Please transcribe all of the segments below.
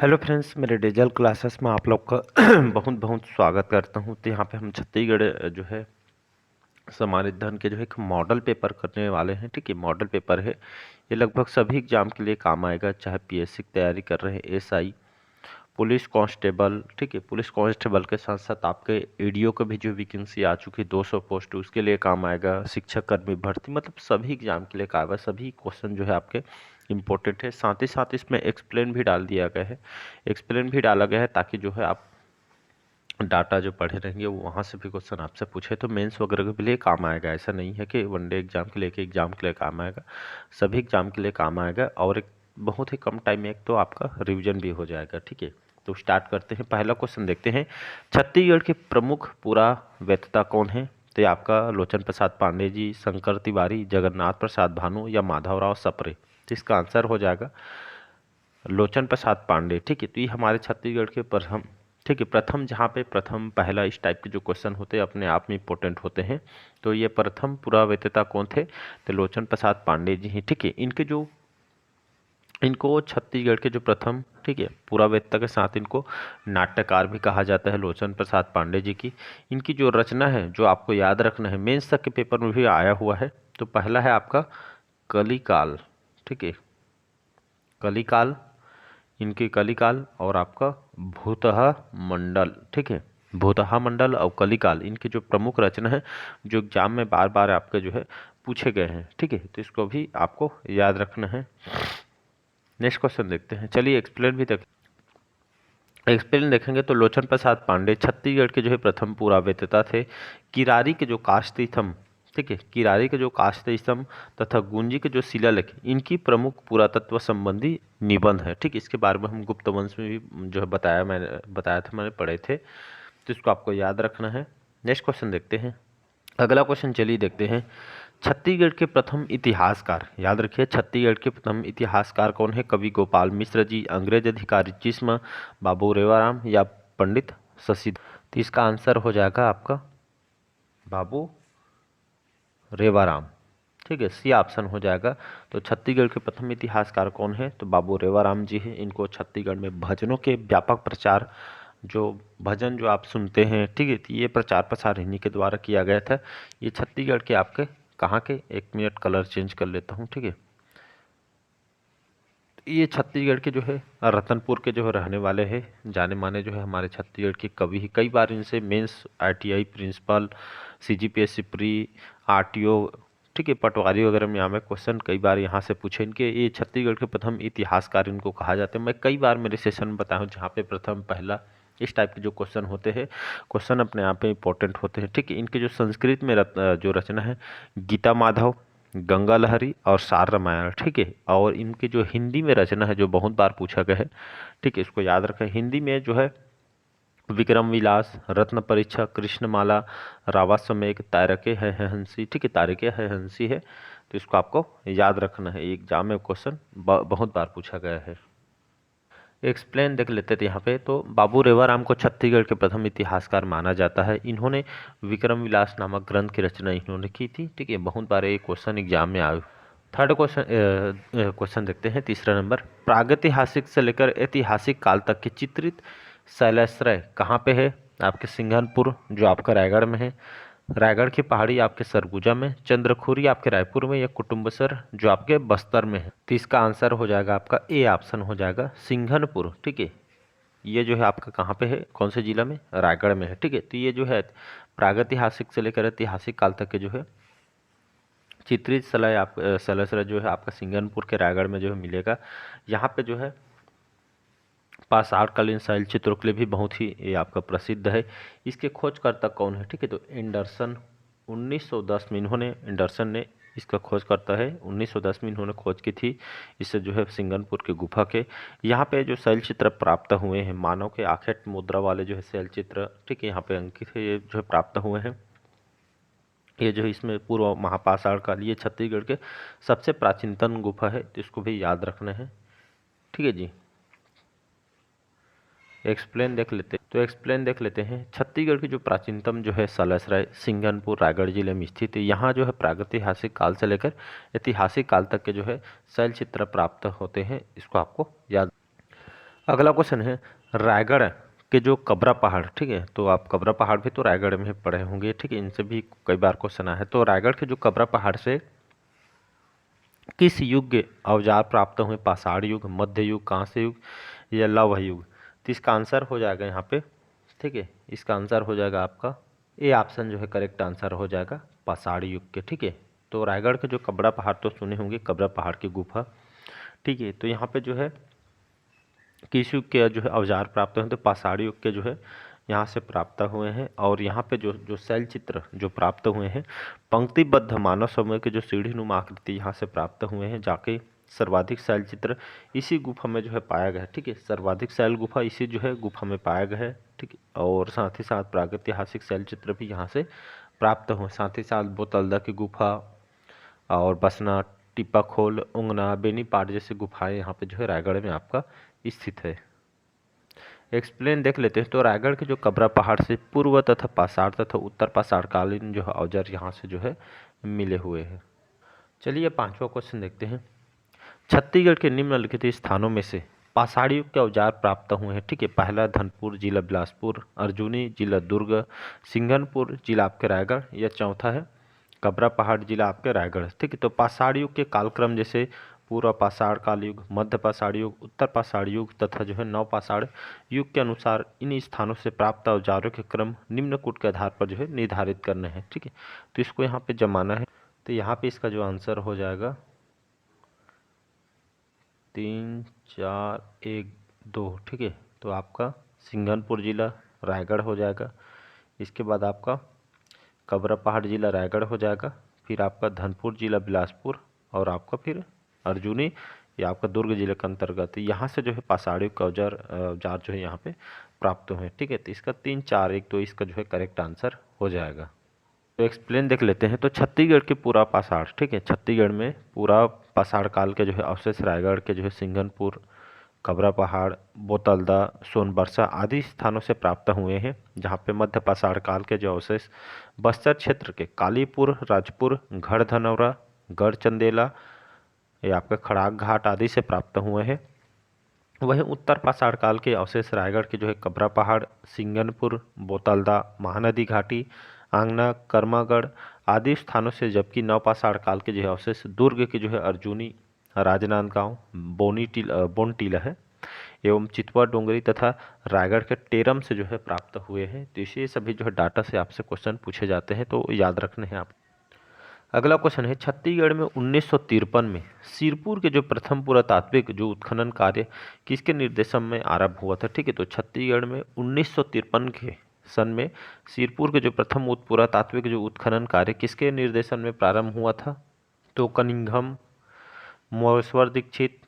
Hello friends, मेरे digital classes में आप लोग का बहुत बहुत स्वागत करता हूं। तो यहाँ पे हम छत्तीसगढ़ जो है सामान्य अध्ययन के जो है एक मॉडल पेपर करने वाले हैं। ठीक है, मॉडल पेपर है, ये लगभग सभी एग्जाम के लिए काम आएगा, चाहे पीएससी की तैयारी कर रहे हैं, एसआई, पुलिस कांस्टेबल। ठीक है, पुलिस कांस्टेबल के साथ साथ आपके ईडीओ का भी जो वैकेंसी आ चुकी है 200 पोस्ट, उसके लिए काम आएगा। शिक्षक कर्मी भर्ती, मतलब सभी एग्जाम के लिए काम आएगा। सभी क्वेश्चन जो है आपके इम्पोर्टेंट है। साथ ही साथ इसमें एक्सप्लेन भी डाल दिया गया है, एक्सप्लेन भी डाला गया है ताकि जो है आप डाटा जो पढ़े रहेंगे वो वहाँ से भी क्वेश्चन आपसे पूछे तो मेंस वगैरह के लिए काम आएगा। ऐसा नहीं है कि वनडे एग्जाम के लिए, एग्जाम के लिए काम आएगा, सभी एग्जाम के लिए काम आएगा। और एक बहुत ही कम टाइम में एक तो आपका रिवीजन भी हो जाएगा। ठीक है, तो स्टार्ट करते हैं। पहला क्वेश्चन देखते हैं, छत्तीसगढ़ के प्रमुख पुरातत्ववेत्ता कौन है? तो ये आपका लोचन प्रसाद पांडे जी, शंकर तिवारी, जगन्नाथ प्रसाद भानु या माधवराव सप्रे। तो इसका आंसर हो जाएगा लोचन प्रसाद पांडे। ठीक है, तो ये हमारे छत्तीसगढ़ के प्रथम, ठीक है, प्रथम, जहाँ पे प्रथम पहला इस टाइप के जो क्वेश्चन होते हैं अपने आप में इंपॉर्टेंट होते हैं। तो ये प्रथम पुरातत्ववेत्ता कौन थे? तो लोचन प्रसाद पांडे जी हैं। ठीक है, इनको छत्तीसगढ़ के जो प्रथम, ठीक है, पुरातत्ववेत्ता के साथ इनको नाट्यकार भी कहा जाता है, लोचन प्रसाद पांडे जी की। इनकी जो रचना है, जो आपको याद रखना है, मेंस तक के पेपर में भी आया हुआ है। तो पहला है आपका कलिकाल। ठीक है, कलिकाल, इनकी कलिकाल और आपका भूतः मंडल। ठीक है, भूतः मंडल और कलिकाल इनकी जो प्रमुख रचना है, जो एग्जाम में बार बार आपके जो है पूछे गए हैं। ठीक है, तो इसको भी आपको याद रखना है। नेक्स्ट क्वेश्चन देखते हैं। चलिए एक्सप्लेन भी देख, एक्सप्लेन देखेंगे तो लोचन प्रसाद पांडे छत्तीसगढ़ के जो है प्रथम पुरातत्ववेत्ता थे। किरारी के जो काष्ठ स्तंभ, ठीक है, किरारी के जो काष्ठ स्तंभ तथा गुंजी के जो शिलालेख, इनकी प्रमुख पुरातत्व संबंधी निबंध है। ठीक, इसके बारे में हम गुप्त वंश में भी जो है बताया था, मैंने पढ़े थे, तो इसको आपको याद रखना है। नेक्स्ट क्वेश्चन देखते हैं। अगला क्वेश्चन चलिए देखते हैं, छत्तीसगढ़ के प्रथम इतिहासकार, याद रखिए छत्तीसगढ़ के प्रथम इतिहासकार कौन है? कवि गोपाल मिश्र जी, अंग्रेज अधिकारी जिस्म, बाबू रेवाराम या पंडित शशि। तो इसका आंसर हो जाएगा आपका बाबू रेवाराम। ठीक है, सी ऑप्शन हो जाएगा। तो छत्तीसगढ़ के प्रथम इतिहासकार कौन है? तो बाबू रेवाराम जी हैं। इनको छत्तीसगढ़ में भजनों के व्यापक प्रचार, जो भजन जो आप सुनते हैं, ठीक है, तो ये प्रचार प्रसार इन्हीं के द्वारा किया गया था। ये छत्तीसगढ़ के आपके कहाँ के, एक मिनट कलर चेंज कर लेता हूँ। ठीक है, ये छत्तीसगढ़ के जो है रतनपुर के जो है रहने वाले हैं, जाने माने जो है हमारे छत्तीसगढ़ के कवि ही। कई बार इनसे mains, ITI principal, CGPSC pre, RTO, ठीक है, पटवारी वगैरह में यहाँ में क्वेश्चन कई बार यहाँ से पूछे। इनके ये छत्तीसगढ़ के प्रथम इतिहासकार इनको कहा जाता है। मैं कई बार मेरे सेशन में बताया हूँ जहाँ पे प्रथम, पहला, इस टाइप के जो क्वेश्चन होते हैं, क्वेश्चन अपने आप में इंपॉर्टेंट होते हैं। ठीक है, इनके जो संस्कृत में जो रचना है, गीता माधव, गंगा लहरी और सार रामायण। ठीक है, और इनके जो हिंदी में रचना है, जो बहुत बार पूछा गया है, ठीक है, इसको याद रखें। हिंदी में जो है विक्रम विलास, रत्न परीक्षा, कृष्णमाला, रावास्वमेघ, तारके है हंसी। ठीक है, तारके है हंसी है, तो इसको आपको याद रखना है, एग्जाम में क्वेश्चन बहुत बार पूछा गया है। एक्सप्लेन देख लेते थे यहाँ पे। तो बाबू रेवाराम को छत्तीसगढ़ के प्रथम इतिहासकार माना जाता है। इन्होंने विक्रम विलास नामक ग्रंथ की रचना इन्होंने की थी। ठीक है, बहुत बार ये क्वेश्चन एग्जाम में आए। थर्ड क्वेश्चन देखते हैं, तीसरा नंबर, प्रागैतिहासिक से लेकर ऐतिहासिक काल तक के चित्रित शैलाश्रय कहाँ पे है? आपके सिंघनपुर, जो आपका रायगढ़ में है, रायगढ़ की पहाड़ी आपके सरगुजा में, चंद्रखुरी आपके रायपुर में, या कुटुम्बसर जो आपके बस्तर में है। तो इसका आंसर हो जाएगा आपका ए ऑप्शन हो जाएगा, सिंघनपुर। ठीक है, ये जो है आपका कहाँ पे है, कौन से जिला में? रायगढ़ में है। ठीक है, तो ये जो है प्रागैतिहासिक से लेकर ऐतिहासिक काल तक के जो है चित्रित शैलाश्रय जो है आपका सिंघनपुर के रायगढ़ में जो है मिलेगा। यहाँ पे जो है पाषाणकालीन शैल चित्रों के लिए भी बहुत ही ये आपका प्रसिद्ध है। इसके खोजकर्ता कौन है? ठीक है, तो एंडरसन, 1910 में इन्होंने, एंडरसन ने इसका खोजकर्ता है, 1910 में इन्होंने खोज की थी इससे जो है सिंघनपुर के गुफा के। यहाँ पे जो शैल चित्र प्राप्त हुए हैं, मानव के आखेट मुद्रा वाले जो है शैल चित्र, ठीक है, यहाँ पे अंकित है, ये जो है प्राप्त हुए हैं। ये जो है इसमें पूर्व महापाषाण काल, ये छत्तीसगढ़ के सबसे प्राचीनतम गुफा है, तो इसको भी याद रखना है। ठीक है जी, एक्सप्लेन देख लेते, तो एक्सप्लेन देख लेते हैं। छत्तीसगढ़ की जो प्राचीनतम जो है शैलाश्रय सिंघनपुर रायगढ़ जिले में स्थित है। यहाँ जो है प्रागैतिहासिक काल से लेकर ऐतिहासिक काल तक के जो है शैल चित्र प्राप्त होते हैं, इसको आपको याद। अगला क्वेश्चन है रायगढ़ के जो कबरा पहाड़, ठीक है, तो आप कबरा पहाड़ भी तो रायगढ़ में पढ़े होंगे, ठीक है, इनसे भी कई बार क्वेश्चन आया है। तो रायगढ़ के जो कबरा पहाड़ से किस युग के औजार प्राप्त हुए? पाषाण युग, मध्य युग, कांस्य युग या लौह युग? तो इसका आंसर हो जाएगा यहाँ पे, ठीक है, इसका आंसर हो जाएगा आपका ए ऑप्शन जो है करेक्ट आंसर हो जाएगा पाषाण युग के, ठीक है। तो रायगढ़ के जो कबरा पहाड़ तो सुने होंगे, कबरा पहाड़ की गुफा, ठीक है, तो यहाँ पे जो है किस युग के जो है औजार प्राप्त हुए? तो पाषाण युग के जो है यहाँ से प्राप्त हुए हैं। और यहाँ पे जो जो शैल चित्र जो प्राप्त हुए हैं, पंक्तिबद्ध मानव समूह के जो सीढ़ी नुमा आकृति यहाँ से प्राप्त हुए हैं, जाके सर्वाधिक शैल चित्र इसी गुफा में जो है पाया गया है, ठीक है, सर्वाधिक शैल गुफा इसी जो है गुफा में पाया गया है, ठीक है। और साथ ही साथ प्रागैतिहासिक शैल चित्र भी यहाँ से प्राप्त हुए, साथ ही साथ बोतलदा की गुफा और बसना, टिप्पा खोल, उंगना, बेनीपाट जैसी गुफाएं यहाँ पे जो है रायगढ़ में आपका स्थित है। एक्सप्लेन देख लेते हैं। तो रायगढ़ के जो कबरा पहाड़ से पूर्व तथा पाषाण तथा उत्तर पाषाणकालीन जो है औजार यहाँ से जो है मिले हुए हैं। चलिए पांचवा क्वेश्चन देखते हैं। छत्तीसगढ़ के निम्नलिखित स्थानों में से पाषाण युग के औजार प्राप्त हुए हैं, ठीक है। पहला धनपुर जिला बिलासपुर, अर्जुनी जिला दुर्ग, सिंघनपुर जिला आपके रायगढ़, या चौथा है कबरा पहाड़ जिला आपके रायगढ़, ठीक है। तो पाषाण युग के कालक्रम जैसे पूर्व पाषाण काल युग, मध्य पाषाण युग, उत्तर पाषाण युग तथा जो है नव पाषाण युग के अनुसार इन स्थानों से प्राप्त औजारों के क्रम निम्न कूट के आधार पर जो है निर्धारित करने हैं, ठीक है। तो इसको यहाँ पे जमाना है। तो यहाँ पे इसका जो आंसर हो जाएगा 3, 4, 1, 2, ठीक है। तो आपका सिंघनपुर जिला रायगढ़ हो जाएगा, इसके बाद आपका कबरा पहाड़ जिला रायगढ़ हो जाएगा, फिर आपका धनपुर जिला बिलासपुर, और आपका फिर अर्जुनी या आपका दुर्ग जिले के अंतर्गत यहाँ से जो है पाषाण युग का औजार जो है यहाँ पे प्राप्त हुए, ठीक है। तो इसका 3, 4, 1, 2 इसका जो है करेक्ट आंसर हो जाएगा। तो एक्सप्लेन देख लेते हैं। तो छत्तीसगढ़ के पूरा पाषाण, ठीक है, छत्तीसगढ़ में पूरा पाषाण काल के जो है अवशेष रायगढ़ के जो है सिंघनपुर, कबरा पहाड़, बोतलदा, सोनबरसा आदि स्थानों से प्राप्त हुए हैं, जहाँ पे मध्य पाषाण काल के जो अवशेष बस्तर क्षेत्र के कालीपुर, राजपुर, गढ़धनौरा, गढ़चंदेला या आपका खड़ाक घाट आदि से प्राप्त हुए हैं। वहीं उत्तर पाषाण काल के अवशेष रायगढ़ के जो है कबरा पहाड़, सिंगनपुर, बोतलदा, महानदी घाटी, आंगना, कर्मागढ़ आदि स्थानों से, जबकि नवपाषाण काल के जो है अवशेष दुर्ग के जो है अर्जुनी, राजनांदगांव, बोनटीला है एवं चितवा डोंगरी तथा रायगढ़ के टेरम से जो है प्राप्त हुए हैं। तो इसे सभी जो है डाटा से आपसे क्वेश्चन पूछे जाते हैं, तो याद रखने हैं आप। अगला क्वेश्चन है छत्तीसगढ़ में 1953 में सिरपुर के जो प्रथम पुरातात्विक जो उत्खनन कार्य किसके निर्देशन में आरंभ हुआ था, ठीक है। तो छत्तीसगढ़ में 1953 के सन में सिरपुर के जो प्रथम पुरातात्विक जो उत्खनन कार्य किसके निर्देशन में प्रारंभ हुआ था? तो कनिंघम, मोरेश्वर दीक्षित,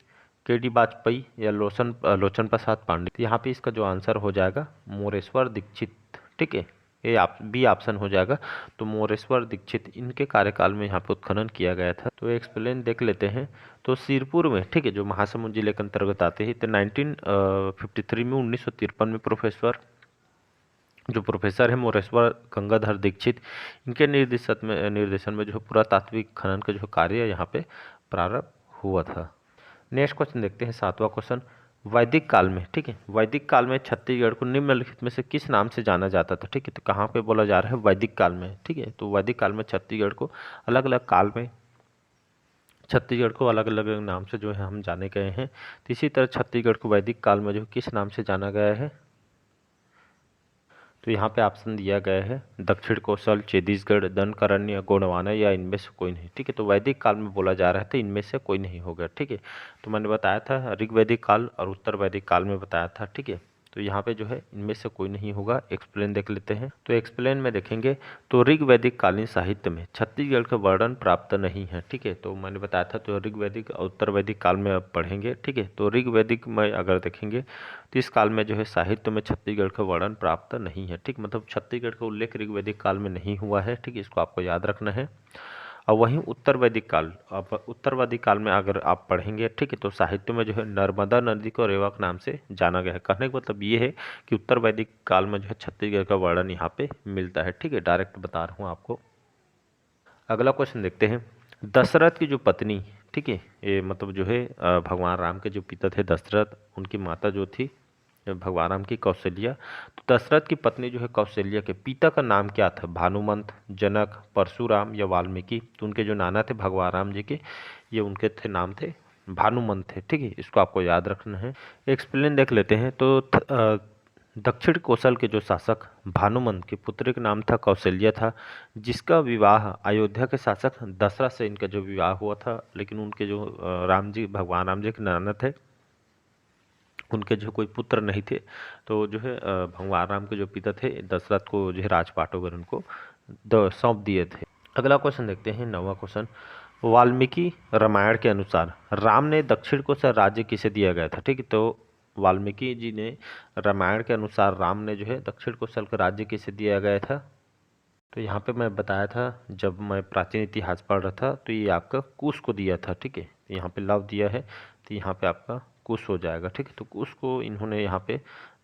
के.डी. वाजपेयी या लोचन प्रसाद पांडे। तो यहाँ पे इसका जो आंसर हो जाएगा मोरेश्वर दीक्षित, ठीक है, ये आप बी ऑप्शन हो जाएगा। तो मोरेश्वर दीक्षित इनके कार्यकाल में यहाँ पे उत्खनन किया गया था। तो एक्सप्लेन देख लेते हैं। तो सिरपुर में, ठीक है, जो महासमुंद जिले के अंतर्गत आते हैं, तो 1953 में 1953 में प्रोफेसर है मोरेश्वर गंगाधर दीक्षित, इनके निर्देशन में जो है पुरातात्विक खनन का जो कार्य यहाँ पे प्रारंभ हुआ था। नेक्स्ट क्वेश्चन देखते हैं, सातवां क्वेश्चन। वैदिक काल में, ठीक है, वैदिक काल में छत्तीसगढ़ को निम्नलिखित में से किस नाम से जाना जाता था, ठीक है। तो कहाँ पे बोला जा रहा है? वैदिक काल में, ठीक है। तो वैदिक काल में छत्तीसगढ़ को अलग अलग काल में छत्तीसगढ़ को अलग अलग नाम से जो है हम जाने गए हैं। तो इसी तरह छत्तीसगढ़ को वैदिक काल में जो किस नाम से जाना गया है? तो यहाँ पे ऑप्शन दिया गया है दक्षिण कौशल, छत्तीसगढ़, दंडकारण्य, गोंडवाना या इनमें से कोई नहीं, ठीक है। तो वैदिक काल में बोला जा रहा था, इनमें से कोई नहीं होगा, ठीक है। तो मैंने बताया था ऋग्वैदिक काल और उत्तर वैदिक काल में बताया था, ठीक है। तो यहाँ पे जो है इनमें से कोई नहीं होगा। एक्सप्लेन देख लेते हैं। तो एक्सप्लेन में देखेंगे तो ऋग्वैदिक कालीन साहित्य में छत्तीसगढ़ का वर्णन प्राप्त नहीं है, ठीक है। तो मैंने बताया था तो ऋग्वैदिक और उत्तर वैदिक काल में अब पढ़ेंगे, ठीक है। तो ऋग्वैदिक में अगर देखेंगे तो इस काल में जो है साहित्य में छत्तीसगढ़ का वर्णन प्राप्त नहीं है, ठीक, मतलब छत्तीसगढ़ का उल्लेख ऋग्वैदिक काल में नहीं हुआ है, ठीक, इसको आपको याद रखना है। और वहीं उत्तर वैदिक काल, अब उत्तर वैदिक काल में अगर आप पढ़ेंगे, ठीक है, तो साहित्य में जो है नर्मदा नदी को रेवा के नाम से जाना गया है। कहने का मतलब ये है कि उत्तर वैदिक काल में जो है छत्तीसगढ़ का वर्णन यहाँ पे मिलता है, ठीक है, डायरेक्ट बता रहा हूँ आपको। अगला क्वेश्चन देखते हैं। दशरथ की जो पत्नी ठीक है। ये मतलब जो है भगवान राम के जो पिता थे दशरथ, उनकी माता जो थी भगवान राम की कौशल्या। तो दशरथ की पत्नी जो है कौशल्या के पिता का नाम क्या था? भानुमंत, जनक, परशुराम या वाल्मीकि? तो उनके जो नाना थे भगवान राम जी के, ये उनके थे नाम थे भानुमंत थे। ठीक है, इसको आपको याद रखना है। एक्सप्लेन देख लेते हैं। तो दक्षिण कौशल के जो शासक भानुमंत के पुत्र का नाम था कौशल्या था, जिसका विवाह अयोध्या के शासक दशरथ से इनका जो विवाह हुआ था। लेकिन उनके जो राम जी भगवान राम जी के नाना थे, उनके जो कोई पुत्र नहीं थे। तो जो है भगवान राम के जो पिता थे दशरथ को जो है राजपाट वगैरह उनको सौंप दिए थे। अगला क्वेश्चन देखते हैं, 9वां क्वेश्चन। वाल्मीकि रामायण के अनुसार राम ने दक्षिण कौशल राज्य किसे दिया गया था? ठीक है, तो वाल्मीकि जी ने रामायण के अनुसार राम ने जो है दक्षिण कौशल का राज्य किसे दिया गया था? तो यहाँ पे मैं बताया था जब मैं प्राचीन इतिहास पढ़ रहा था, तो ये आपका कुश को दिया था। ठीक है, यहाँ पे लव दिया है तो यहाँ पे आपका कुश हो जाएगा। ठीक है, तो कुश को इन्होंने यहाँ पे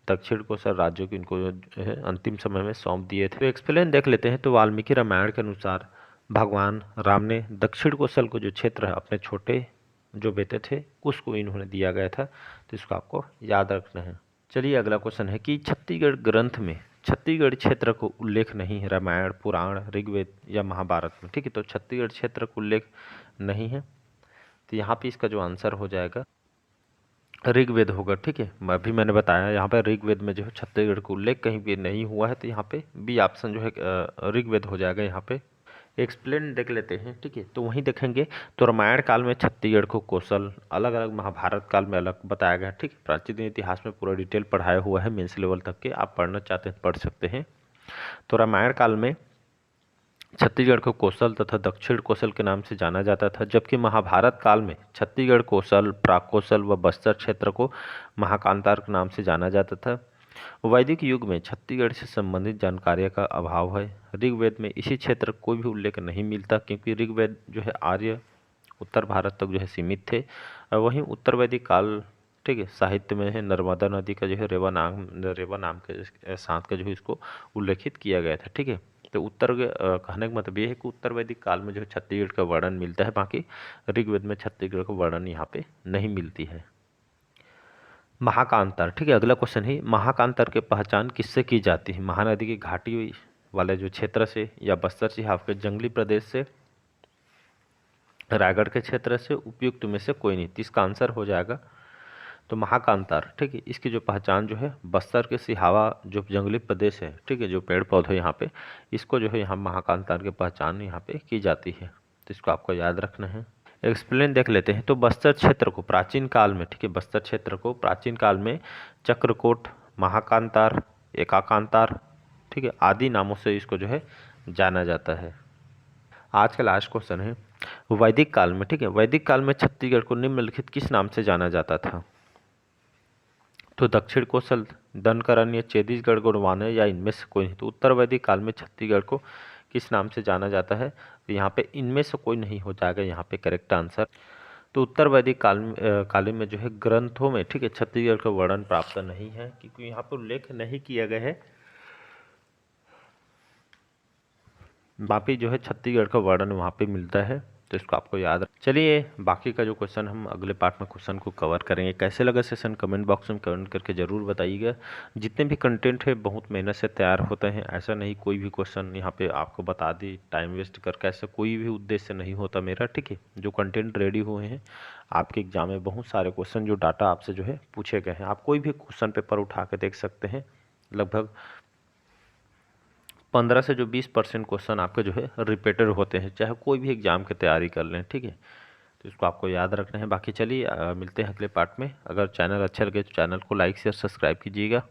दक्षिण कौशल राज्यों को इनको जो है अंतिम समय में सौंप दिए थे। तो एक्सप्लेन देख लेते हैं। तो वाल्मीकि रामायण के अनुसार भगवान राम ने दक्षिण कौशल को जो क्षेत्र है अपने छोटे जो बेटे थे उसको इन्होंने दिया गया था। तो इसको आपको याद रखना है। चलिए अगला क्वेश्चन है कि छत्तीसगढ़ ग्रंथ में छत्तीसगढ़ क्षेत्र को उल्लेख नहीं है रामायण, पुराण, ऋग्वेद या महाभारत में। ठीक है, तो छत्तीसगढ़ क्षेत्र को उल्लेख नहीं है, तो यहाँ पे इसका जो आंसर हो जाएगा ऋग्वेद होगा। ठीक है, अभी मैंने बताया यहाँ पे ऋग्वेद में जो है छत्तीसगढ़ का उल्लेख कहीं भी नहीं हुआ है, तो यहाँ पे बी ऑप्शन जो है ऋग्वेद हो जाएगा। यहाँ पे एक्सप्लेन देख लेते हैं। ठीक है, तो वहीं देखेंगे तो रामायण काल में छत्तीसगढ़ को कौशल अलग अलग, महाभारत काल में अलग बताया गया। ठीक है, प्राचीन इतिहास में पूरा डिटेल पढ़ाया हुआ है, मेंस लेवल तक के, आप पढ़ना चाहते हैं पढ़ सकते हैं। तो रामायण काल में छत्तीसगढ़ को कौशल तथा दक्षिण कौशल के नाम से जाना जाता था, जबकि महाभारत काल में छत्तीसगढ़ कौशल, प्राक कौशल व बस्तर क्षेत्र को महाकांतार के नाम से जाना जाता था। वैदिक युग में छत्तीसगढ़ से संबंधित जानकारियों का अभाव है। ऋग्वेद में इसी क्षेत्र कोई भी उल्लेख नहीं मिलता, क्योंकि ऋग्वेद जो है आर्य उत्तर भारत तक जो है सीमित थे। वहीं उत्तर वैदिक काल, ठीक है, साहित्य में है नर्मदा नदी का जो है रेवा नाम के साथ का जो है इसको उल्लेखित किया गया था। ठीक है, तो कहने का मतलब ये है कि उत्तर वैदिक काल में जो है छत्तीसगढ़ का वर्णन मिलता है, बाकी ऋग्वेद में छत्तीसगढ़ का वर्णन यहाँ पे नहीं मिलती है। महाकांतार, ठीक है, अगला क्वेश्चन है महाकांतार की पहचान किससे की जाती है? महानदी की घाटी वाले जो क्षेत्र से, या बस्तर चिहाव के जंगली प्रदेश से, रायगढ़ के क्षेत्र से, उपयुक्त में से कोई नहीं। तो इसका आंसर हो जाएगा तो महाकांतार। ठीक है, इसकी जो पहचान जो है बस्तर के सिहावा जो जंगली प्रदेश है, ठीक है, जो पेड़ पौधे यहाँ पे, इसको जो है यहाँ महाकांतार की पहचान यहाँ पे की जाती है। तो इसको आपको याद रखना है। एक्सप्लेन देख लेते हैं। तो बस्तर क्षेत्र को प्राचीन काल में, ठीक है, बस्तर क्षेत्र को प्राचीन काल में चक्रकोट, महाकांतार, एकाकांतार, ठीक है, आदि नामों से इसको जो है जाना जाता है। आज का लास्ट क्वेश्चन है वैदिक काल में, ठीक है, वैदिक काल में छत्तीसगढ़ को निम्नलिखित किस नाम से जाना जाता था? तो दक्षिण कौशल, दनकरण्य, छत्तीसगढ़ गोंडवाना या इनमें से कोई नहीं। तो उत्तर वैदिक काल में छत्तीसगढ़ को किस नाम से जाना जाता है? तो यहाँ पे इनमें से कोई नहीं हो जाएगा यहाँ पे करेक्ट आंसर। तो उत्तर वैदिक काल में जो है ग्रंथों में, ठीक है, छत्तीसगढ़ का वर्णन प्राप्त नहीं है, क्योंकि यहाँ पर उल्लेख नहीं किया गया है। वहाँ पे जो है छत्तीसगढ़ का वर्णन वहाँ पे मिलता है, तो इसको आपको याद रख। चलिए बाकी का जो क्वेश्चन हम अगले पार्ट में क्वेश्चन को कवर करेंगे। कैसे लगा सेशन कमेंट बॉक्स में कमेंट करके ज़रूर बताइएगा। जितने भी कंटेंट है बहुत मेहनत से तैयार होते हैं, ऐसा नहीं कोई भी क्वेश्चन यहाँ पे आपको बता दी टाइम वेस्ट करके, ऐसा कोई भी उद्देश्य नहीं होता मेरा। ठीक है, जो कंटेंट रेडी हुए हैं आपके एग्जाम में बहुत सारे क्वेश्चन जो डाटा आपसे जो है पूछे गए हैं, आप कोई भी क्वेश्चन पेपर उठा के देख सकते हैं। लगभग 15 से जो 20% क्वेश्चन आपके जो है रिपीटेड होते हैं, चाहे कोई भी एग्जाम की तैयारी कर लें। ठीक है, तो इसको आपको याद रखना है। बाकी चलिए मिलते हैं अगले पार्ट में। अगर चैनल अच्छा लगे तो चैनल को लाइक शेयर सब्सक्राइब कीजिएगा।